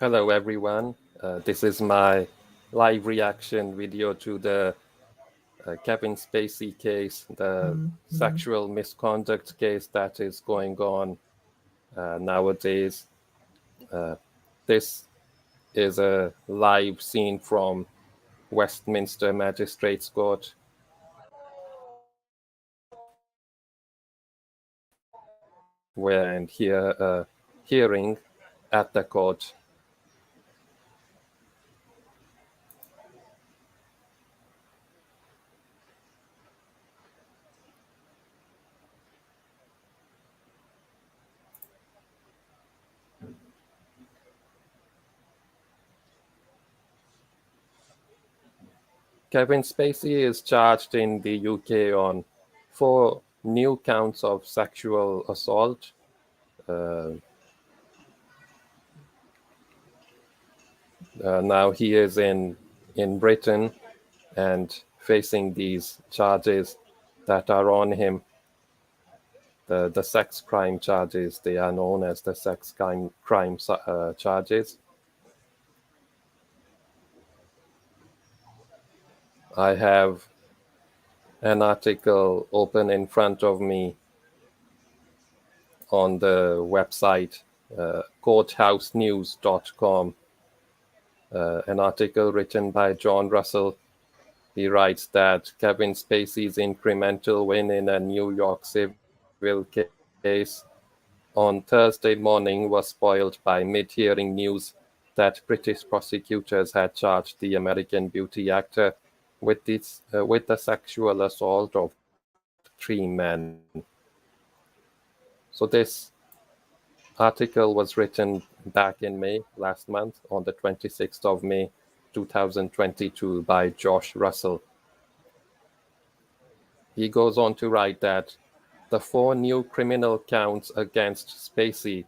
Hello, everyone. This is my live reaction video to the Kevin Spacey case, the sexual misconduct case that is going on nowadays. This is a live scene from Westminster Magistrates Court, where and here a hearing at the court. Kevin Spacey is charged in the UK on 4 new counts of sexual assault. Now he is in Britain and facing these charges that are on him. The sex crime charges, they are known as the sex crime charges. I have an article open in front of me on the website courthousenews.com, an article written by John Russell. He writes that Kevin Spacey's incremental win in a New York civil case on Thursday morning was spoiled by mid-hearing news that British prosecutors had charged the American beauty actor with the sexual assault of 3 men. So this article was written back in May last month, on the 26th of May, 2022, by Josh Russell. He goes on to write that the 4 new criminal counts against Spacey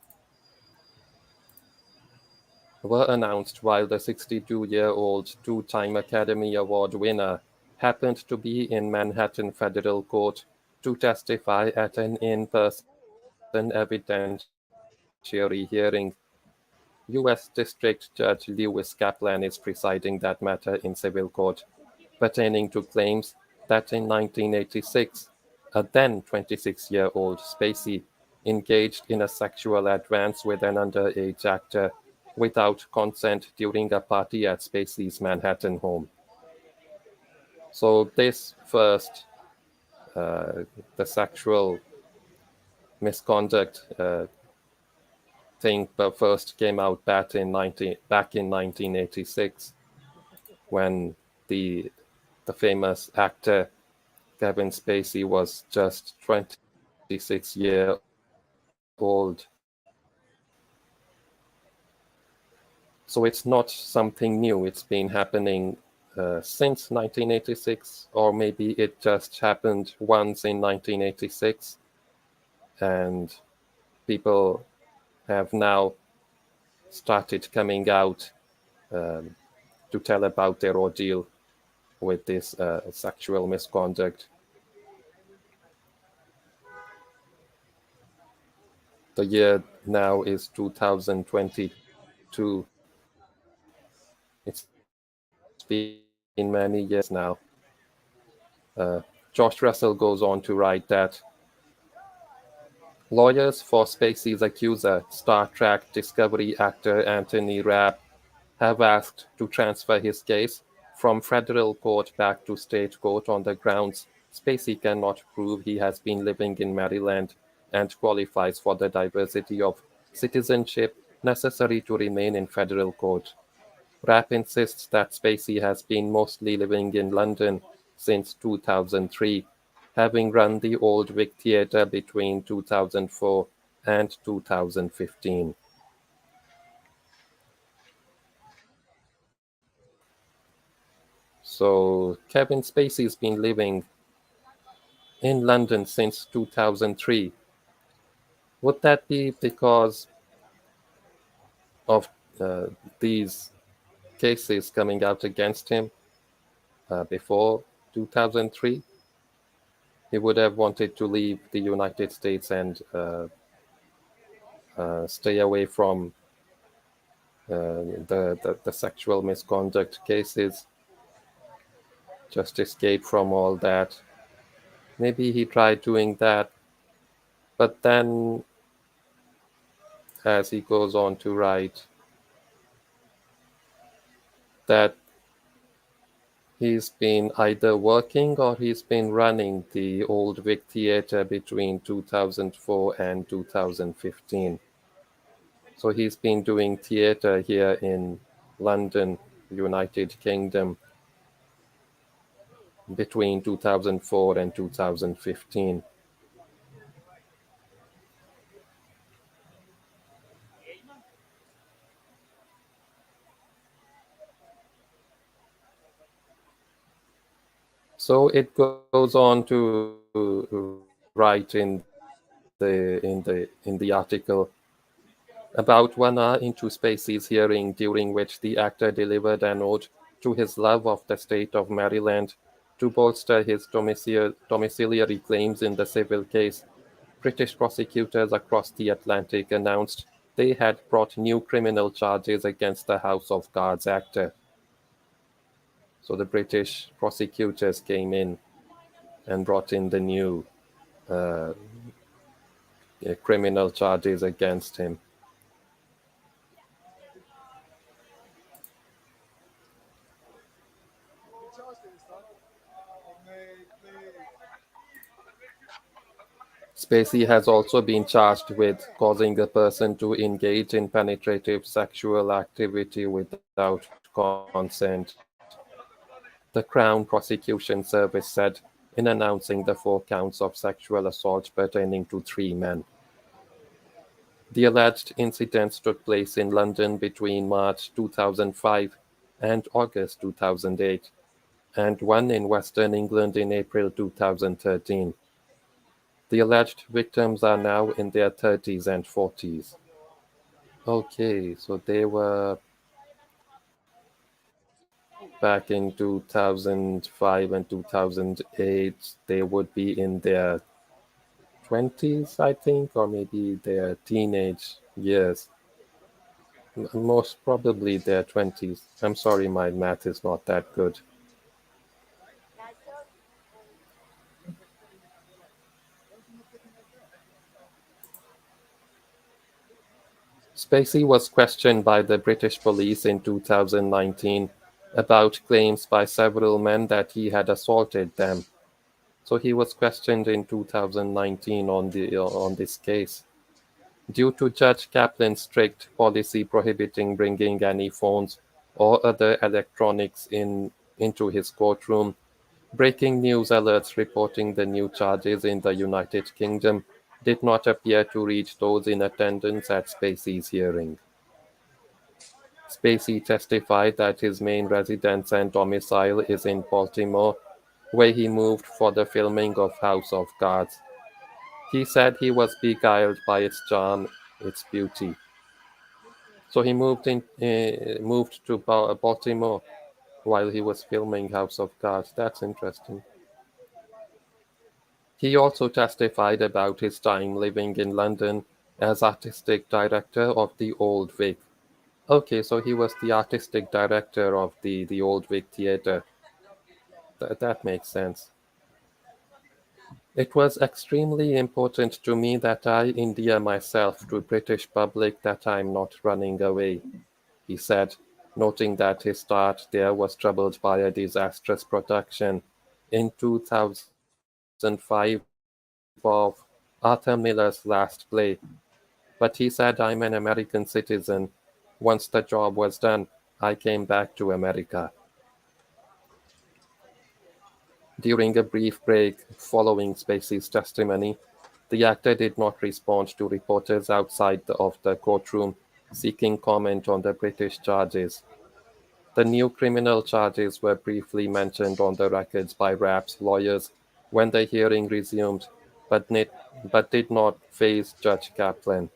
were announced while the 62-year-old 2-time Academy Award winner happened to be in Manhattan Federal Court to testify at an in-person evidentiary hearing. U.S. District Judge Lewis Kaplan is presiding that matter in civil court, pertaining to claims that in 1986, a then 26-year-old Spacey engaged in a sexual advance with an underage actor without consent during a party at Spacey's Manhattan home. So this first, the sexual misconduct thing first came out back in 1986, when the famous actor Kevin Spacey was just 26 years old. So it's not something new. It's been happening since 1986, or maybe it just happened once in 1986, and people have now started coming out to tell about their ordeal with this sexual misconduct. The year now is 2022. It's been many years now. Josh Russell goes on to write that lawyers for Spacey's accuser, Star Trek Discovery actor Anthony Rapp, have asked to transfer his case from federal court back to state court on the grounds Spacey cannot prove he has been living in Maryland and qualifies for the diversity of citizenship necessary to remain in federal court. Rapp insists that Spacey has been mostly living in London since 2003, having run the Old Vic Theatre between 2004 and 2015. So Kevin Spacey's been living in London since 2003. Would that be because of these cases coming out against him before 2003? He would have wanted to leave the United States and stay away from the sexual misconduct cases, just escape from all that. Maybe he tried doing that, but then, as he goes on to write, that he's been either working or he's been running the Old Vic Theatre between 2004 and 2015. So he's been doing theatre here in London, United Kingdom, between 2004 and 2015. So it goes on to write in the article about 1 hour into Spacey's hearing, during which the actor delivered an ode to his love of the state of Maryland to bolster his domiciliary claims in the civil case. British prosecutors across the Atlantic announced they had brought new criminal charges against the House of Cards actor. So the British prosecutors came in and brought in the new uh, criminal charges against him. Spacey has also been charged with causing a person to engage in penetrative sexual activity without consent. The Crown Prosecution Service said in announcing the 4 counts of sexual assault pertaining to 3 men. The alleged incidents took place in London between March 2005 and August 2008, and one in Western England in April 2013. The alleged victims are now in their 30s and 40s. Okay, so they were back in 2005 and 2008, they would be in their 20s, I think, or maybe their teenage years. Most probably their 20s. I'm sorry, my math is not that good. Spacey was questioned by the British police in 2019 about claims by several men that he had assaulted them. So he was questioned in 2019 on this case. Due to Judge Kaplan's strict policy prohibiting bringing any phones or other electronics into his courtroom, breaking news alerts reporting the new charges in the United Kingdom did not appear to reach those in attendance at Spacey's hearing. Spacey testified that his main residence and domicile is in Baltimore, where he moved for the filming of House of Cards. He said he was beguiled by its charm, its beauty. So he moved to Baltimore while he was filming House of Cards. That's interesting. He also testified about his time living in London as artistic director of the Old Vic. Okay, so he was the artistic director of the Old Vic Theatre. That makes sense. It was extremely important to me that I endear myself to British public, that I'm not running away, he said, noting that his start there was troubled by a disastrous production in 2005 of Arthur Miller's last play. But he said, I'm an American citizen. Once the job was done, I came back to America. During a brief break following Spacey's testimony, the actor did not respond to reporters outside of the courtroom seeking comment on the British charges. The new criminal charges were briefly mentioned on the records by Rapp's lawyers when the hearing resumed, but did not faze Judge Kaplan.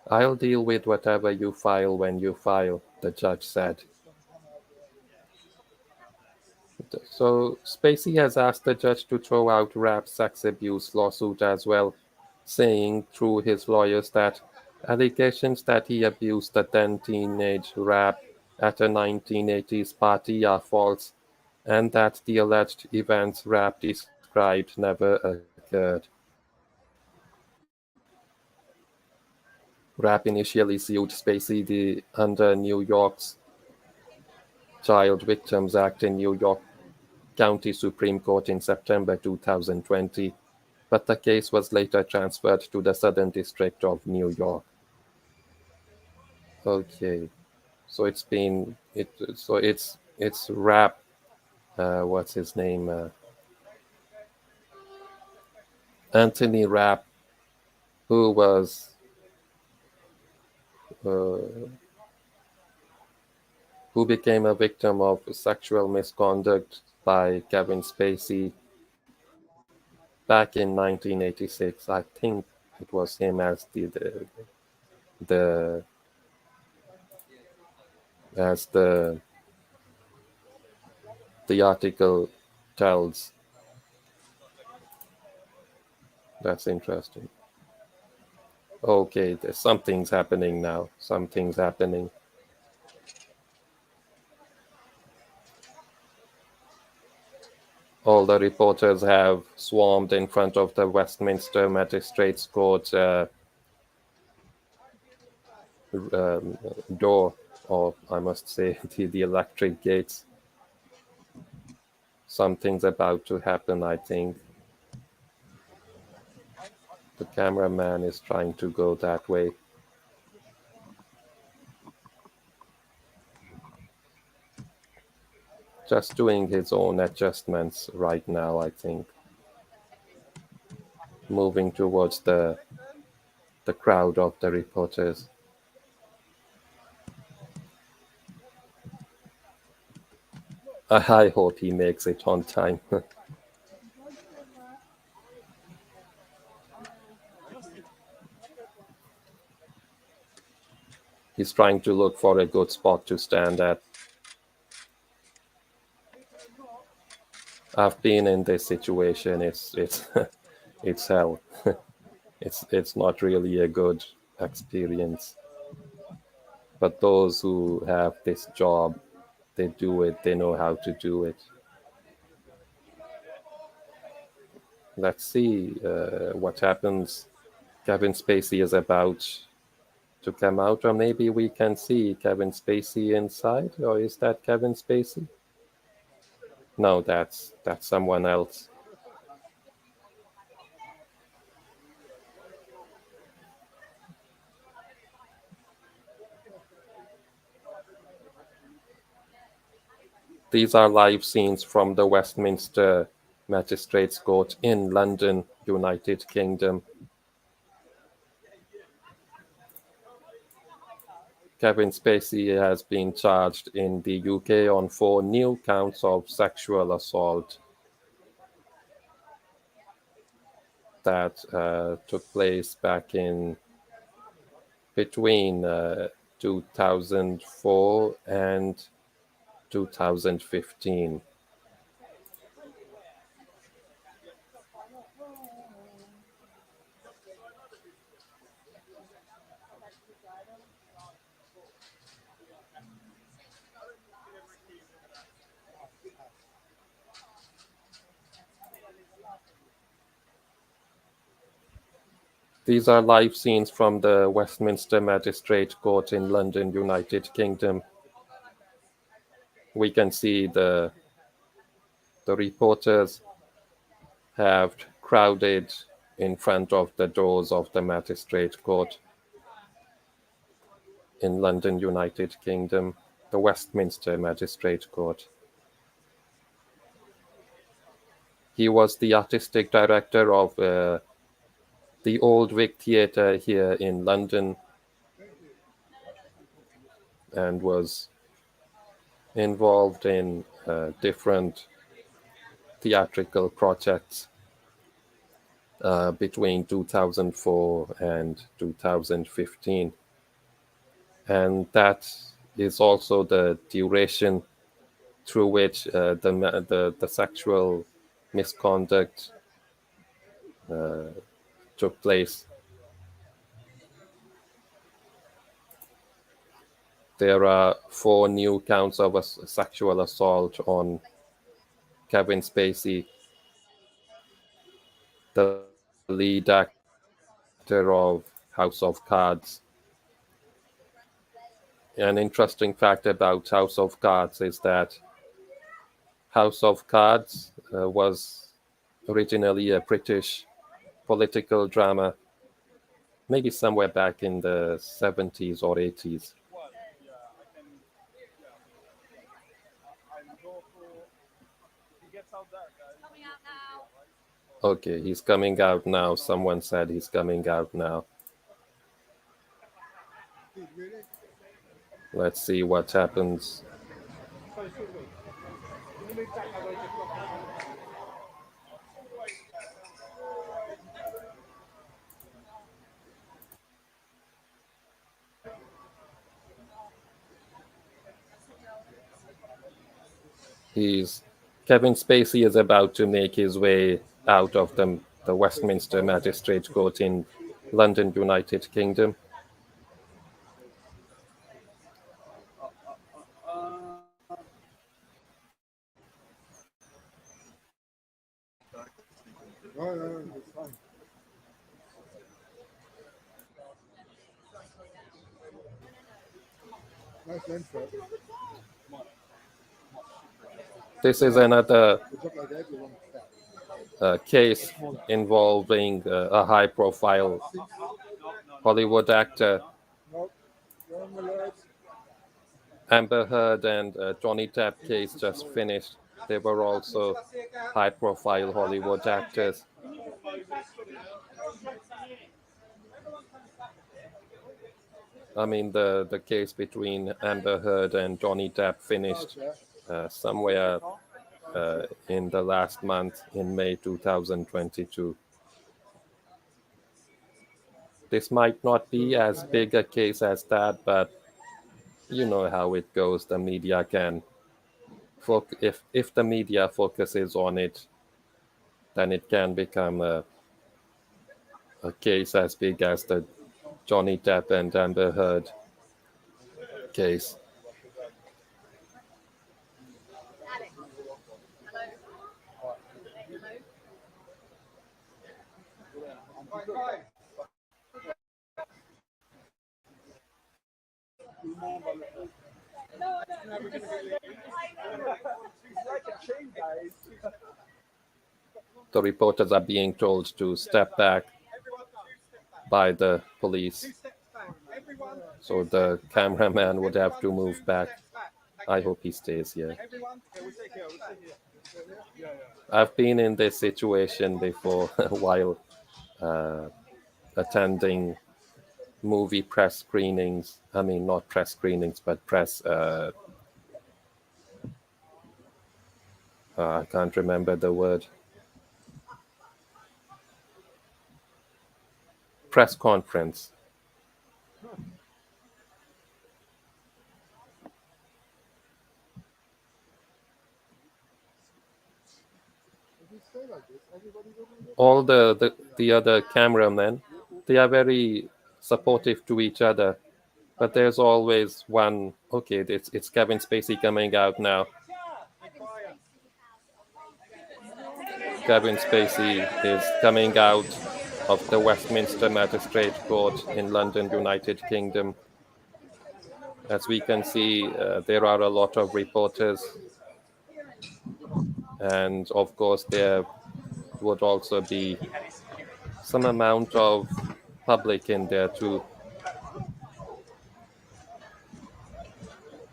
I'll deal with whatever you file when you file, the judge said. So Spacey has asked the judge to throw out Rapp's sex abuse lawsuit as well, saying through his lawyers that Allegations that he abused the then teenage Rap at a 1980s party are false, and that the alleged events Rap described never occurred. Rap initially sued Spacey under New York's Child Victims Act in New York County Supreme Court in September 2020, but the case was later transferred to the Southern District of New York. Okay, so it's Rap. What's his name? Anthony Rapp, who was uh, who became a victim of sexual misconduct by Kevin Spacey back in 1986. I think it was him as the as the article tells. That's interesting. Okay, there's something's happening now. Something's happening. All the reporters have swarmed in front of the Westminster Magistrates Court door, or I must say, the electric gates. Something's about to happen, I think. The cameraman is trying to go that way. Just doing his own adjustments right now, I think. Moving towards the crowd of the reporters. I hope he makes it on time. He's trying to look for a good spot to stand at. I've been in this situation. It's it's hell. It's not really a good experience. But those who have this job, they do it. They know how to do it. Let's see what happens. Kevin Spacey is about to come out, or maybe we can see Kevin Spacey inside, or is that Kevin Spacey? No, that's someone else. These are live scenes from the Westminster Magistrates Court in London, United Kingdom. Kevin Spacey has been charged in the UK on 4 new counts of sexual assault that took place back in between 2004 and 2015. These are live scenes from the Westminster Magistrates Court in London, United Kingdom. We can see the reporters have crowded in front of the doors of the Magistrate Court in London, United Kingdom, the Westminster Magistrate Court. He was the artistic director of the Old Vic Theatre here in London and was involved in different theatrical projects between 2004 and 2015. And that is also the duration through which the sexual misconduct took place. there are 4 new counts of a sexual assault on Kevin Spacey, the lead actor of House of Cards. An interesting fact about House of Cards is that House of Cards was originally a British political drama, maybe somewhere back in the 70s or 80s. Okay, he's coming out now. Someone said he's coming out now. Let's see what happens. Kevin Spacey is about to make his way out of the Westminster Magistrates Court in London, United Kingdom. This is another case involving a high-profile Hollywood actor. Amber Heard and Johnny Depp case just finished. They were also high-profile Hollywood actors. I mean, the case between Amber Heard and Johnny Depp finished somewhere in the last month, in May 2022. This might not be as big a case as that, but you know how it goes. The media can, if the media focuses on it, then it can become a case as big as the Johnny Depp and Amber Heard case. The reporters are being told to step back by the police. So the cameraman would have to move back. I hope he stays here. I've been in this situation before while attending movie press screenings. I mean, not press screenings, but press... I can't remember the word. Press conference. All the other cameramen, they are very supportive to each other, but there's always one. Okay, it's Kevin Spacey coming out now. Kevin Spacey is coming out of the Westminster Magistrates Court in London, United Kingdom. As we can see, there are a lot of reporters, and of course there would also be some amount of public in there too.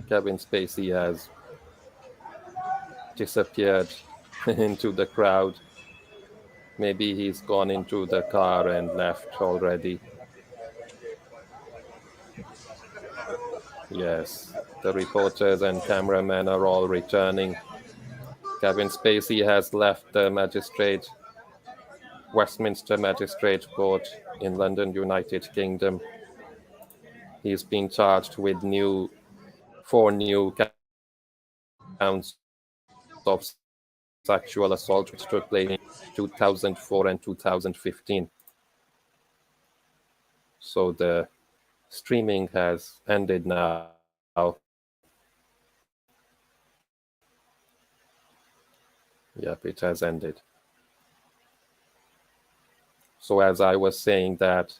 Kevin Spacey has disappeared into the crowd. Maybe he's gone into the car and left already. Yes, the reporters and cameramen are all returning. Kevin Spacey has left the Westminster Magistrates Court in London, United Kingdom. He's been charged with 4 new counts of sexual assault, which took place in 2004 and 2015. So the streaming has ended now. Yep, it has ended. So as I was saying that,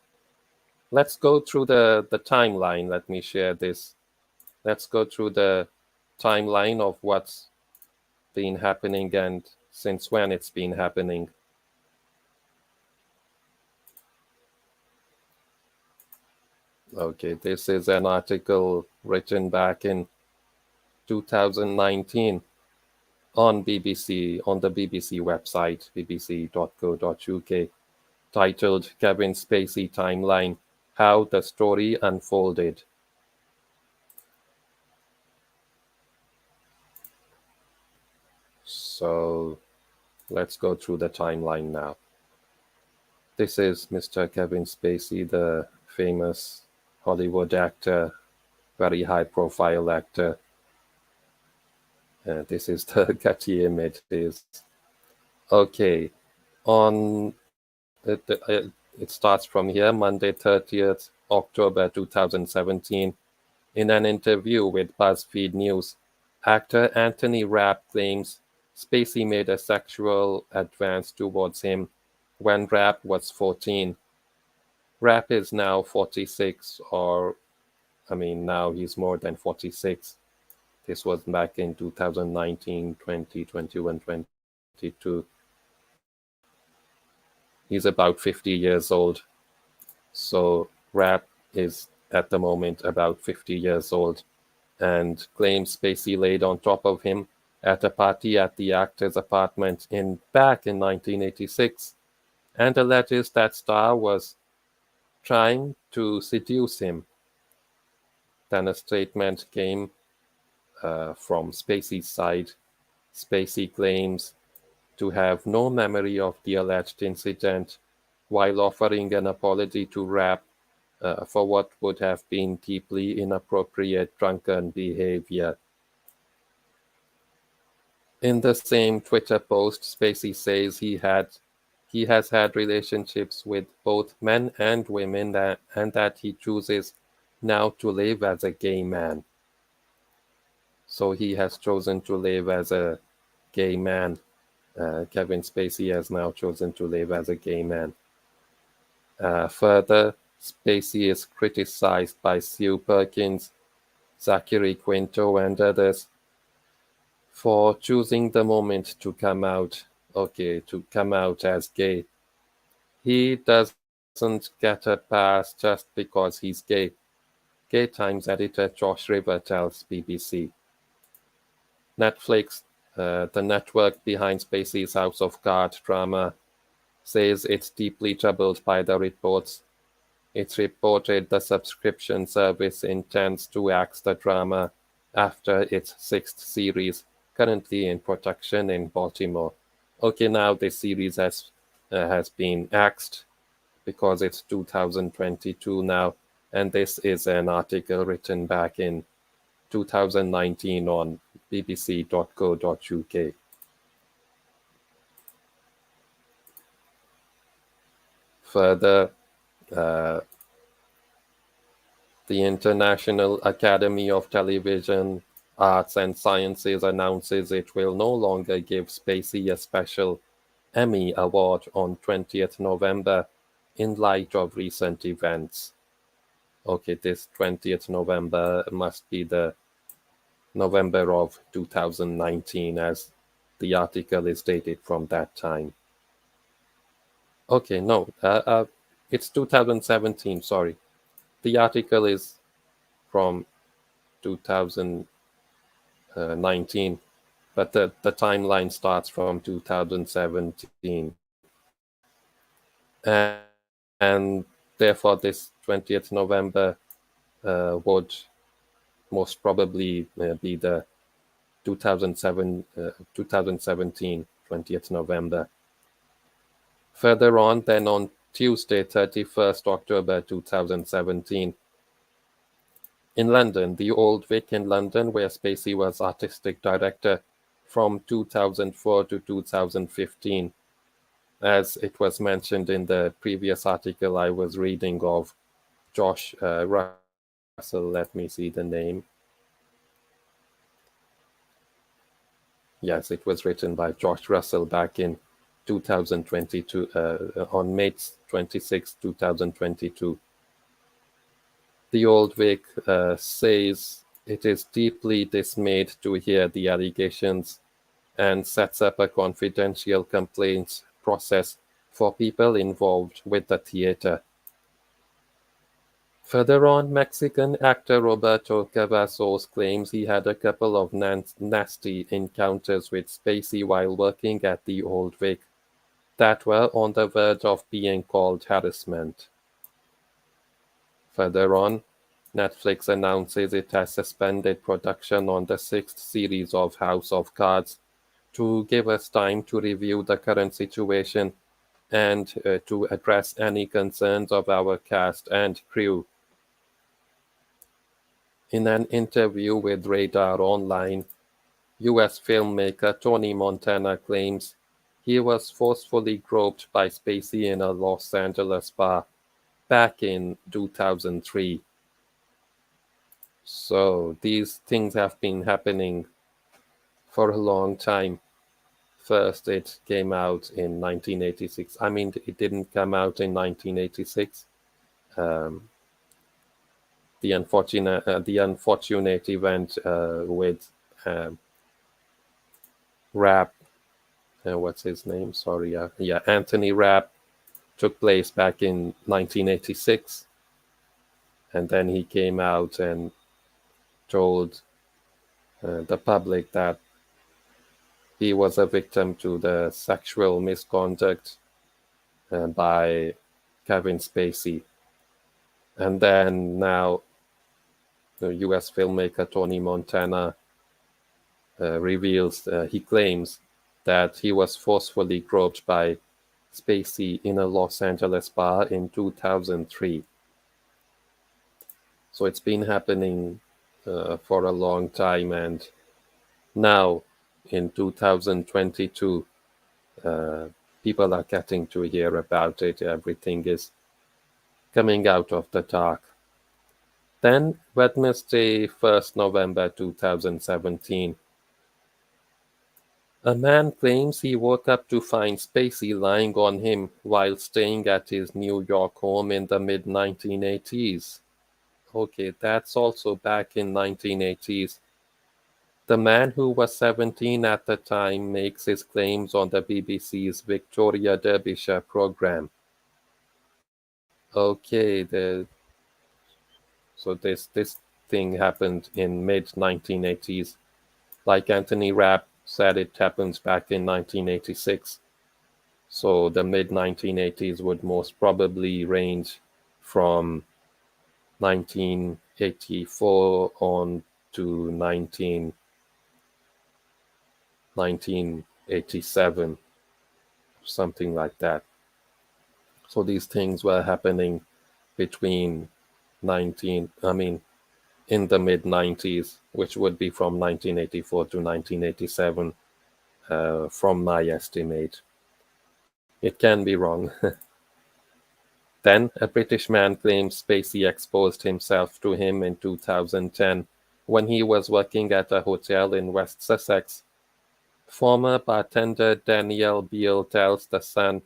let's go through the timeline. Let me share this. Let's go through the timeline of what's been happening and since when it's been happening. Okay, this is an article written back in 2019 on BBC, on the BBC website, bbc.co.uk, titled Kevin Spacey Timeline, How the Story Unfolded. So let's go through the timeline now. This is Mr. Kevin Spacey, the famous Hollywood actor, very high-profile actor. This is the Getty images. Okay, on it starts from here, Monday 30th October 2017. In an interview with BuzzFeed News, actor Anthony Rapp claims Spacey made a sexual advance towards him when Rapp was 14. Rapp is now 46, now he's more than 46. This was back in 2019, 20, 21, 22. He's about 50 years old. So Rapp is at the moment about 50 years old and claims Spacey laid on top of him at a party at the actor's apartment back in 1986, and alleges that Star was trying to seduce him. Then a statement came from Spacey's side. Spacey claims to have no memory of the alleged incident, while offering an apology to Rapp for what would have been deeply inappropriate drunken behavior. In the same Twitter post, Spacey says he has had relationships with both men and women and that he chooses now to live as a gay man. So he has chosen to live as a gay man. Kevin Spacey has now chosen to live as a gay man. Further, Spacey is criticized by Sue Perkins, Zachary Quinto, and others for choosing the moment to come out as gay. He doesn't get a pass just because he's gay. Gay Times editor Josh River tells BBC. Netflix, the network behind Spacey's House of Cards drama, says it's deeply troubled by the reports. It's reported the subscription service intends to axe the drama after its 6th series, currently in production in Baltimore. Okay, now this series has been axed because it's 2022 now, and this is an article written back in 2019 on bbc.co.uk. Further, the International Academy of Television Arts and Sciences announces it will no longer give Spacey a special Emmy Award on 20th November in light of recent events. Okay, this 20th November must be the November of 2019, as the article is dated from that time. Okay, no, it's 2017, sorry. The article is from 2019, but the timeline starts from 2017. And therefore, this 20th November would most probably be the 2017 20th November. Further on, then on Tuesday, 31st October 2017, in London, the Old Vic in London, where Spacey was artistic director from 2004 to 2015, as it was mentioned in the previous article I was reading of Josh Russell. Let me see the name. Yes, it was written by George Russell back in 2022, on May 26, 2022. The Old Vic says it is deeply dismayed to hear the allegations and sets up a confidential complaints process for people involved with the theater. Further on, Mexican actor Roberto Cavazos claims he had a couple of nasty encounters with Spacey while working at the Old Vic that were on the verge of being called harassment. Further on, Netflix announces it has suspended production on the sixth series of House of Cards to give us time to review the current situation and to address any concerns of our cast and crew. In an interview with Radar Online, US filmmaker Tony Montana claims he was forcefully groped by Spacey in a Los Angeles bar back in 2003. So these things have been happening for a long time. First, it came out in 1986. I mean, it didn't come out in 1986. Um, the unfortunate event with Rapp, what's his name? Sorry, Anthony Rapp took place back in 1986, and then he came out and told the public that he was a victim to the sexual misconduct by Kevin Spacey. And then now the US filmmaker Tony Montana he claims that he was forcefully groped by Spacey in a Los Angeles bar in 2003. So it's been happening for a long time, and now in 2022, people are getting to hear about it. Everything is coming out of the dark. Then, Wednesday, 1st November 2017, a man claims he woke up to find Spacey lying on him while staying at his New York home in the mid-1980s. Okay, that's also back in 1980s. The man, who was 17 at the time, makes his claims on the BBC's Victoria Derbyshire program. Okay, so this thing happened in mid-1980s. Like Anthony Rapp said, it happened back in 1986. So the mid-1980s would most probably range from 1984 on to 1987, something like that. So these things were happening between in the mid-90s, which would be from 1984 to 1987, from my estimate. It can be wrong. Then, a British man claims Spacey exposed himself to him in 2010 when he was working at a hotel in West Sussex. Former bartender Danielle Beale tells The Sun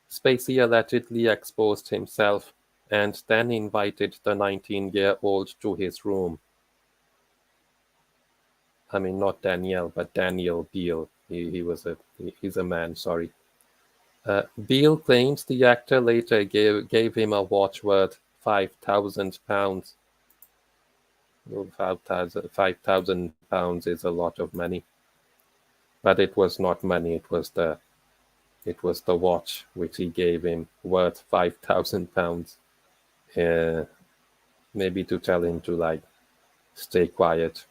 Spacey allegedly exposed himself and then invited the 19-year-old to his room. I mean, not Danielle, but Daniel Beale. He's a man, sorry. Beale claims the actor later gave him a watch worth £5,000. Well, £5,000 is a lot of money, but it was not money. It was the watch which he gave him, worth £5,000. Maybe to tell him to stay quiet.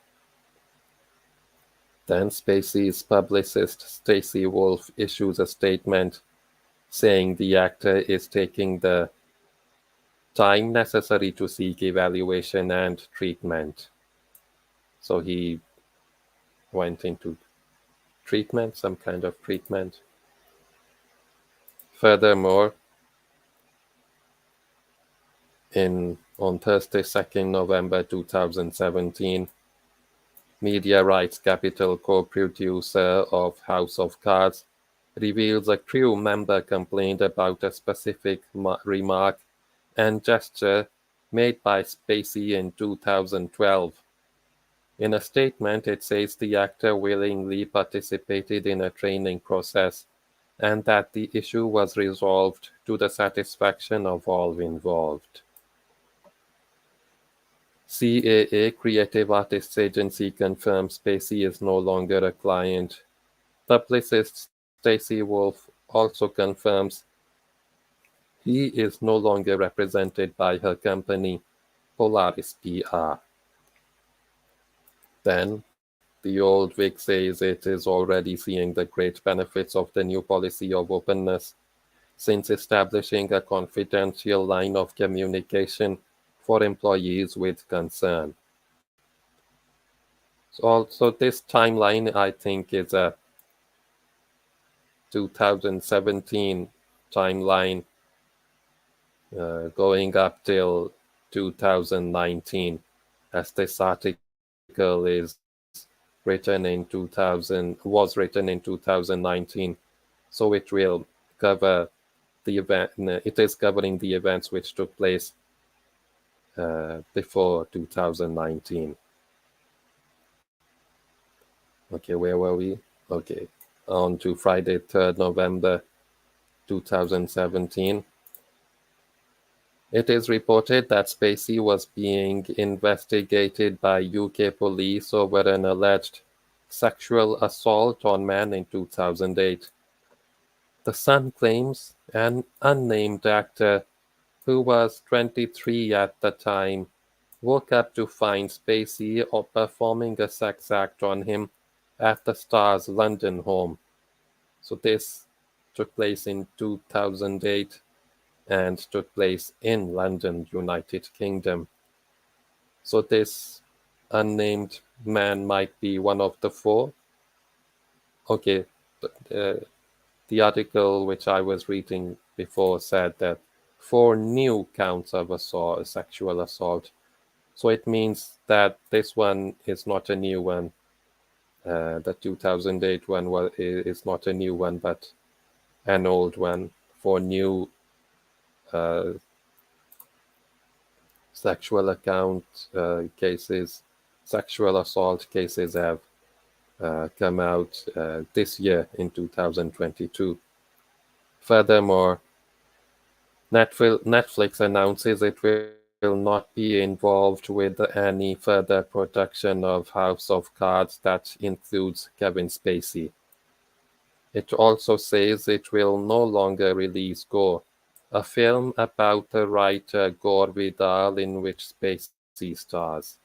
Then Spacey's publicist Stacey Wolf issues a statement saying the actor is taking the time necessary to seek evaluation and treatment. So he went into treatment, some kind of treatment. Furthermore, on Thursday, 2nd November 2017, Media Rights Capital co-producer of House of Cards, reveals a crew member complained about a specific remark and gesture made by Spacey in 2012. In a statement, it says the actor willingly participated in a training process and that the issue was resolved to the satisfaction of all involved. CAA Creative Artists Agency confirms Spacey is no longer a client. Publicist Stacey Wolf also confirms he is no longer represented by her company, Polaris PR. Then, the old Vic says it is already seeing the great benefits of the new policy of openness, since establishing a confidential line of communication for employees with concern. So this timeline, I think, is a 2017 timeline going up till 2019, as this article is written in 2019, so it will cover the event. It is covering the events which took place before 2019. Okay, where were we? Okay, on to Friday, 3rd November 2017. It is reported that Spacey was being investigated by UK police over an alleged sexual assault on men in 2008. The Sun claims an unnamed actor who was 23 at the time woke up to find Spacey performing a sex act on him at the star's London home. So this took place in 2008 and took place in London, United Kingdom. So this unnamed man might be one of the four. Okay, the article which I was reading before said that 4 new counts of assault, sexual assault. So it means that this one is not a new one. The 2008 one is not a new one, but an old one. 4 new sexual cases, sexual assault cases have come out this year in 2022. Furthermore, Netflix announces it will not be involved with any further production of House of Cards that includes Kevin Spacey. It also says it will no longer release Gore, a film about the writer Gore Vidal in which Spacey stars.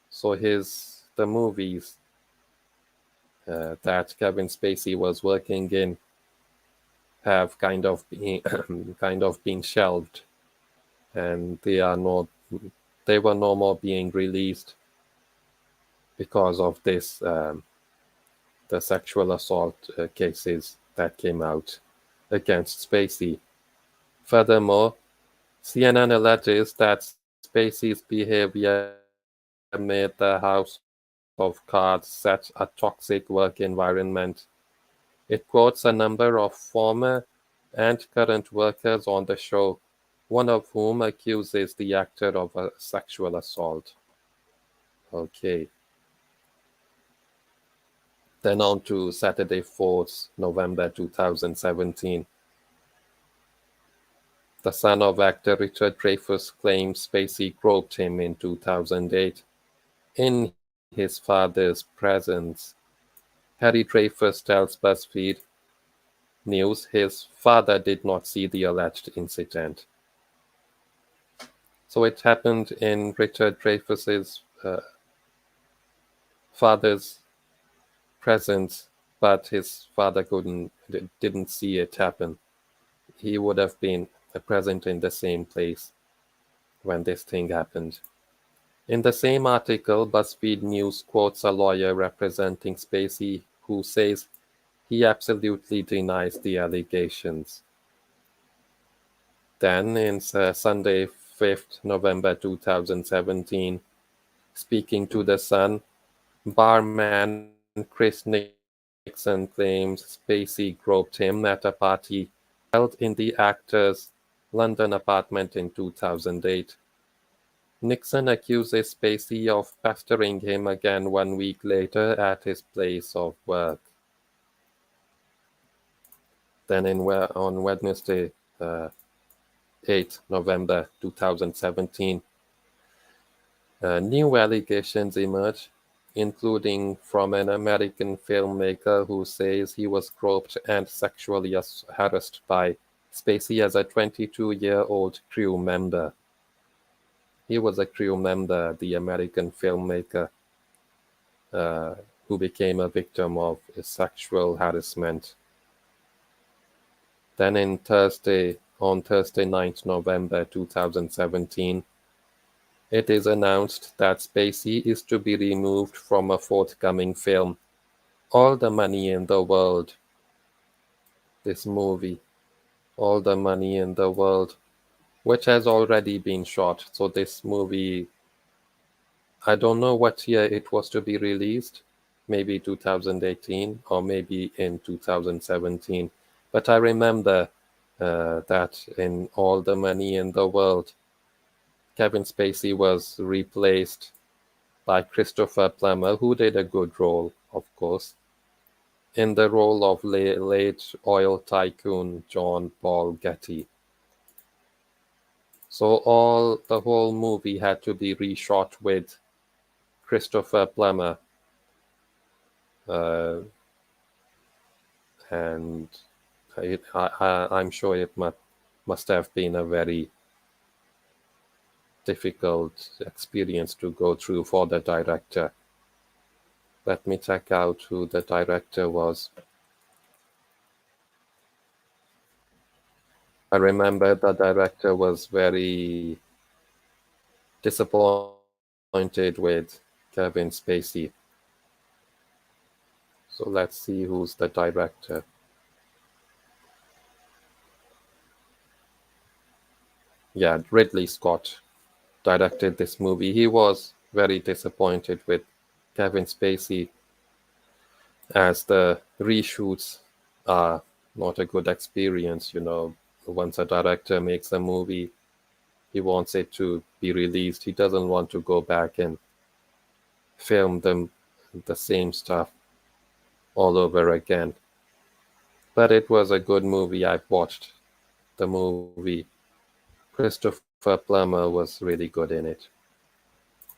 So the movies that Kevin Spacey was working in have kind of been shelved, and they were no more being released because of this the sexual assault cases that came out against Spacey. Furthermore, CNN alleges that Spacey's behavior made the House of Cards such a toxic work environment. It quotes a number of former and current workers on the show, one of whom accuses the actor of a sexual assault. Okay. Then on to Saturday, 4th November 2017. The son of actor Richard Dreyfuss claims Spacey groped him in 2008 in his father's presence. Harry Dreyfuss tells BuzzFeed News his father did not see the alleged incident. So it happened in Richard Dreyfuss's father's presence, but his father didn't see it happen. He would have been present in the same place when this thing happened. In the same article, BuzzFeed News quotes a lawyer representing Spacey who says he absolutely denies the allegations. Then, in Sunday, 5th November 2017, speaking to The Sun, Barman Chris Nixon claims Spacey groped him at a party held in the actor's London apartment in 2008. Nixon accuses Spacey of pestering him again 1 week later at his place of work. Then on Wednesday, 8 November 2017, new allegations emerge, including from an American filmmaker who says he was groped and sexually harassed by Spacey as a 22-year-old crew member. He was a crew member, the American filmmaker, who became a victim of sexual harassment. Then on Thursday, 9th November 2017, it is announced that Spacey is to be removed from a forthcoming film, All the Money in the World. This movie, All the Money in the World, which has already been shot. So this movie, I don't know what year it was to be released, maybe 2018 or maybe in 2017. But I remember that in All the Money in the World, Kevin Spacey was replaced by Christopher Plummer, who did a good role, of course, in the role of late oil tycoon John Paul Getty. So the whole movie had to be reshot with Christopher Plummer, and I'm sure it must have been a very difficult experience to go through for the director. Let me check out who the director was. I remember the director was very disappointed with Kevin Spacey. So let's see who's the director. Yeah, Ridley Scott directed this movie. He was very disappointed with Kevin Spacey, as the reshoots are not a good experience. Once a director makes a movie, he wants it to be released. He doesn't want to go back and film the same stuff all over again. But it was a good movie. I watched the movie. Christopher Plummer was really good in it.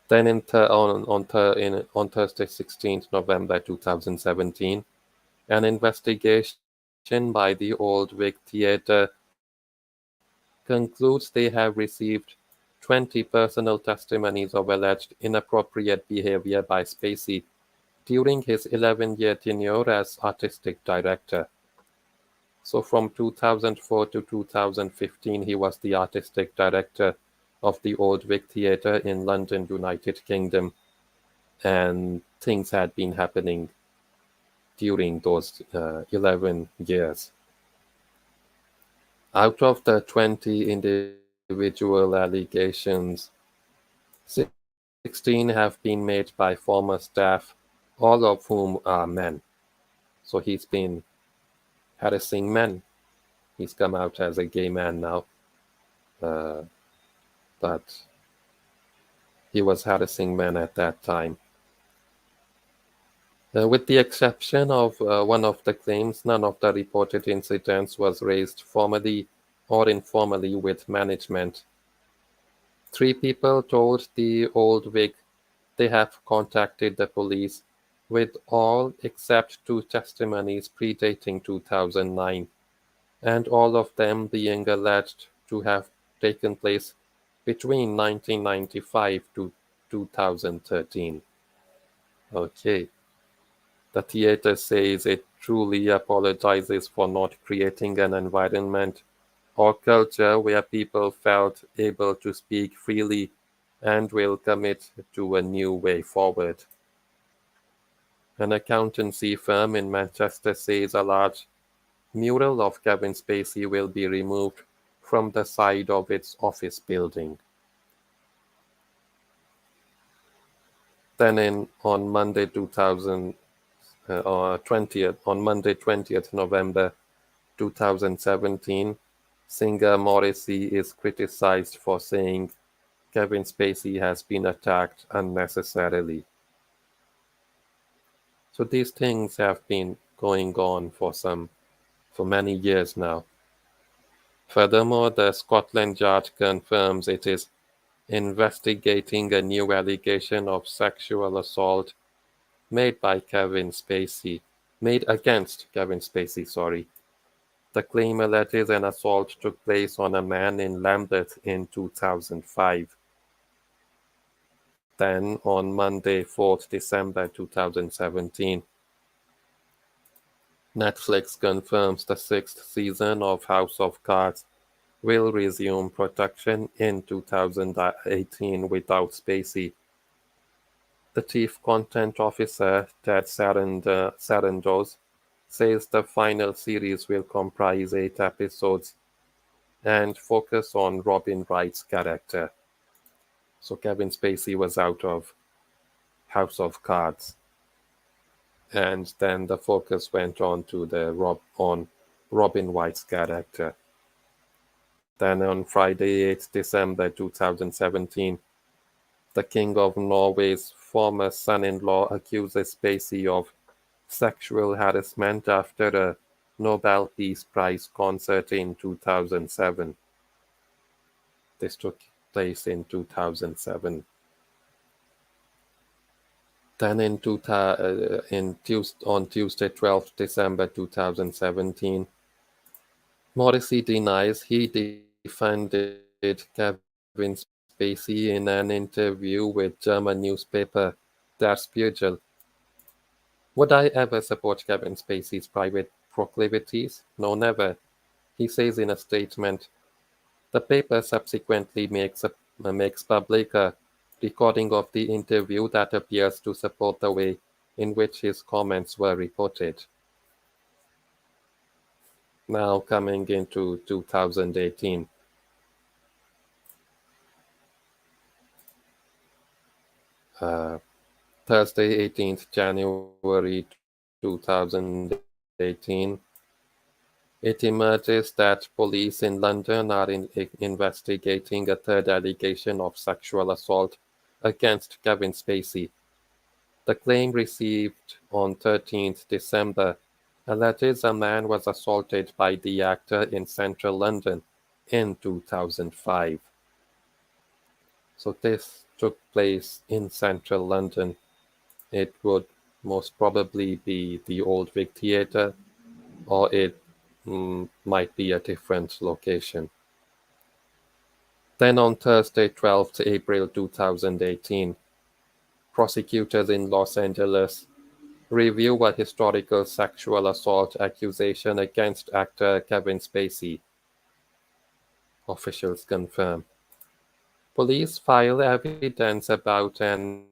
Then on Thursday, 16th November 2017, an investigation by the Old Vic Theatre concludes they have received 20 personal testimonies of alleged inappropriate behavior by Spacey during his 11-year tenure as artistic director. So from 2004 to 2015, he was the artistic director of the Old Vic Theatre in London, United Kingdom, and things had been happening during those 11 years. Out of the 20 individual allegations, 16 have been made by former staff, all of whom are men. So he's been harassing men. He's come out as a gay man now, but he was harassing men at that time. With the exception of one of the claims, none of the reported incidents was raised formally or informally with management. 3 people told the Old Vic they have contacted the police, with all except 2 testimonies predating 2009, and all of them being alleged to have taken place between 1995 to 2013. Okay. The theatre says it truly apologizes for not creating an environment or culture where people felt able to speak freely and will commit to a new way forward. An accountancy firm in Manchester says a large mural of Kevin Spacey will be removed from the side of its office building. Then on Monday 20th November 2017, singer Morrissey is criticized for saying Kevin Spacey has been attacked unnecessarily. So these things have been going on for many years now. Furthermore, the Scotland Yard confirms it is investigating a new allegation of sexual assault made against Kevin Spacey, sorry. The claim alleges an assault took place on a man in Lambeth in 2005. Then, on Monday, 4th December 2017, Netflix confirms the sixth season of House of Cards will resume production in 2018 without Spacey. The chief content officer, Ted Sarandos, says the final series will comprise 8 episodes and focus on Robin Wright's character. So Kevin Spacey was out of House of Cards, and then the focus went on to on Robin Wright's character. Then on Friday, 8 December 2017, the King of Norway's former son-in-law accuses Spacey of sexual harassment after a Nobel Peace Prize concert in 2007. This took place in 2007. Then on Tuesday, 12th December 2017, Morrissey denies he defended Kevin Spacey in an interview with German newspaper Der Spiegel. Would I ever support Kevin Spacey's private proclivities? No, never. He says in a statement. The paper subsequently makes public a recording of the interview that appears to support the way in which his comments were reported. Now coming into 2018. Thursday, 18th January 2018, it emerges that police in London are investigating a third allegation of sexual assault against Kevin Spacey. The claim received on 13th December alleges a man was assaulted by the actor in central London in 2005. So this took place in central London. It would most probably be the Old Vic Theatre, or it might be a different location. Then on Thursday, 12th April 2018, prosecutors in Los Angeles review a historical sexual assault accusation against actor Kevin Spacey. Officials confirm. Police file evidence about an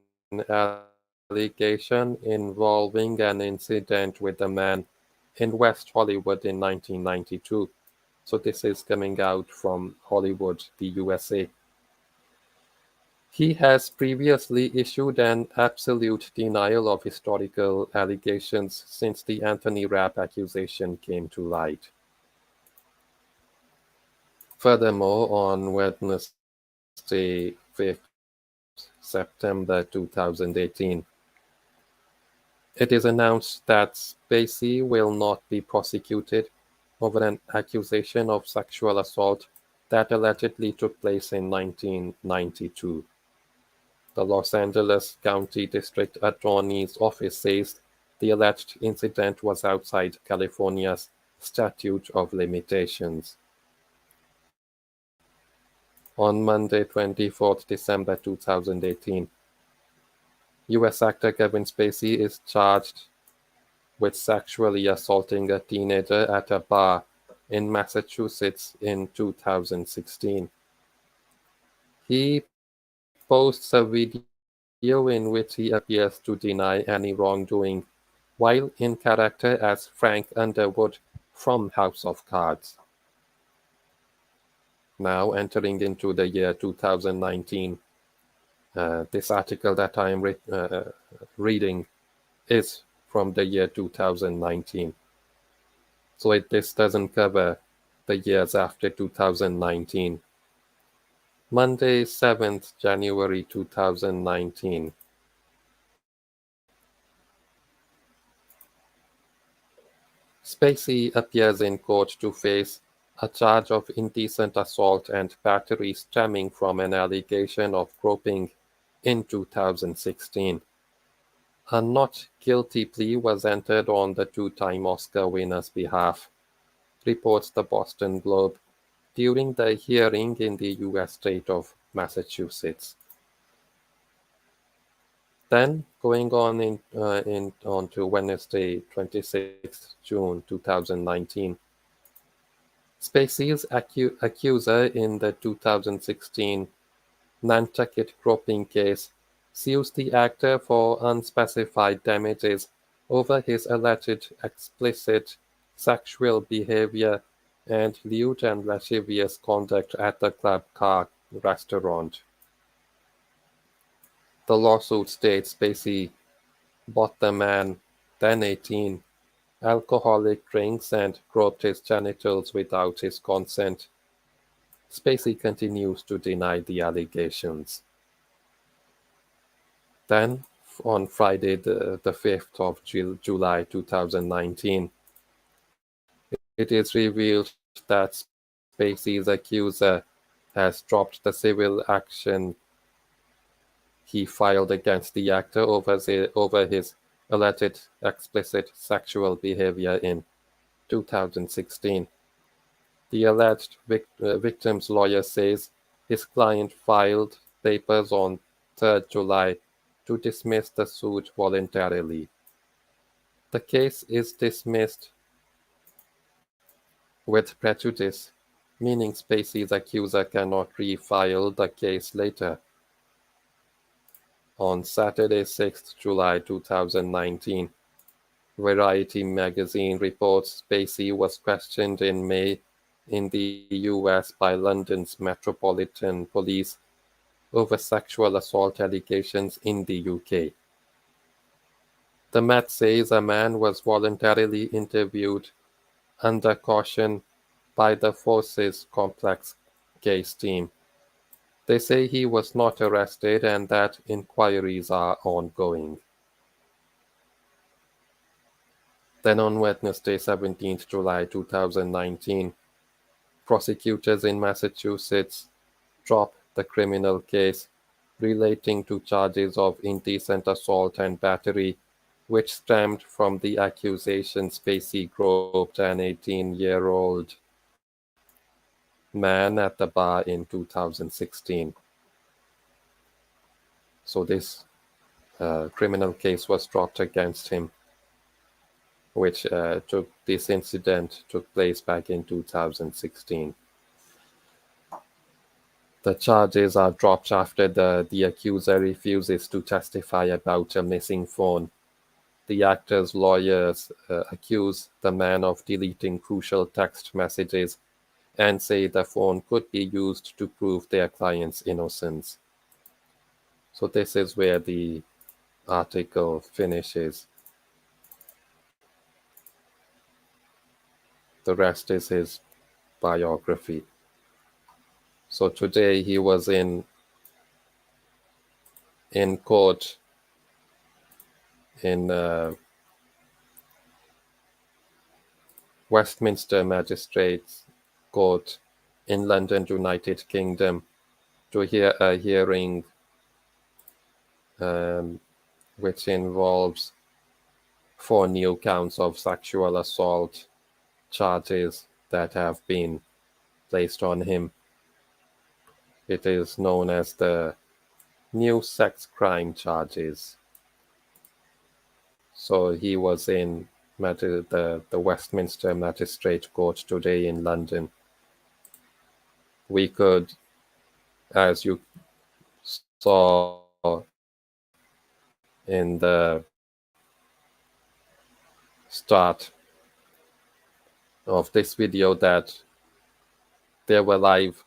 allegation involving an incident with a man in West Hollywood in 1992. So this is coming out from Hollywood, the USA. He has previously issued an absolute denial of historical allegations since the Anthony Rapp accusation came to light. Furthermore, on Wednesday, 5th September 2018, it is announced that Spacey will not be prosecuted over an accusation of sexual assault that allegedly took place in 1992. The Los Angeles County District Attorney's Office says the alleged incident was outside California's statute of limitations. On Monday, 24th December 2018, U.S. actor Kevin Spacey is charged with sexually assaulting a teenager at a bar in Massachusetts in 2016. He posts a video in which he appears to deny any wrongdoing while in character as Frank Underwood from House of Cards. Now entering into the year 2019, This article that I'm reading is from the year 2019. So this doesn't cover the years after 2019. Monday, 7th January 2019. Spacey appears in court to face a charge of indecent assault and battery stemming from an allegation of groping in 2016. A not guilty plea was entered on the two-time Oscar winner's behalf, reports the Boston Globe, during the hearing in the U.S. state of Massachusetts. Then, going on to Wednesday, 26th June 2019, Spacey's accuser in the 2016 Nantucket groping case sues the actor for unspecified damages over his alleged explicit sexual behavior and lewd and lascivious conduct at the Club Car restaurant. The lawsuit states Spacey bought the man, then 18, alcoholic drinks and groped his genitals without his consent. Spacey continues to deny the allegations. Then, on Friday, the 5th of July 2019, it is revealed that Spacey's accuser has dropped the civil action he filed against the actor over his alleged explicit sexual behavior in 2016. The alleged victim's lawyer says his client filed papers on 3rd July to dismiss the suit voluntarily. The case is dismissed with prejudice, meaning Spacey's accuser cannot refile the case later. On Saturday, 6th July 2019, Variety magazine reports Spacey was questioned in May in the US by London's Metropolitan Police over sexual assault allegations in the UK. The Met says a man was voluntarily interviewed under caution by the Forces Complex case team. They say he was not arrested and that inquiries are ongoing. Then on Wednesday, 17th July 2019, prosecutors in Massachusetts dropped the criminal case relating to charges of indecent assault and battery, which stemmed from the accusation Spacey groped an 18-year-old man at the bar in 2016. So this criminal case was dropped against him, which this incident took place back in 2016. The charges are dropped after the accuser refuses to testify about a missing phone. The actor's lawyers accuse the man of deleting crucial text messages and say the phone could be used to prove their client's innocence. So this is where the article finishes. The rest is his biography. So today he was in court in Westminster Magistrates Court in London, United Kingdom, to hear a hearing which involves 4 new counts of sexual assault charges that have been placed on him. It is known as the new sex crime charges. So he was in the Westminster Magistrates Court today in London. We could, as you saw in the start of this video, that there were live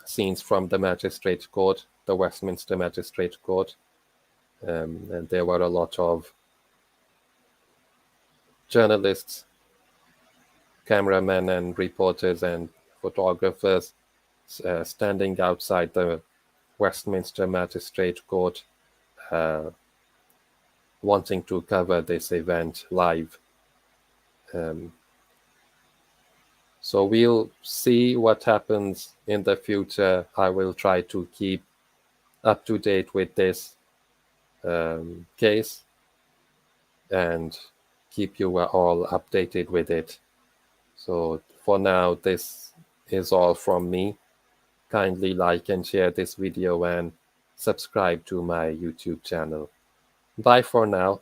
scenes from the Magistrates Court. the Westminster Magistrates Court, and there were a lot of journalists, cameramen and reporters and photographers standing outside the Westminster Magistrates Court, wanting to cover this event live. So we'll see what happens in the future. I will try to keep up to date with this case and keep you all updated with it. So for now, this is all from me. Kindly like and share this video and subscribe to my YouTube channel. Bye for now.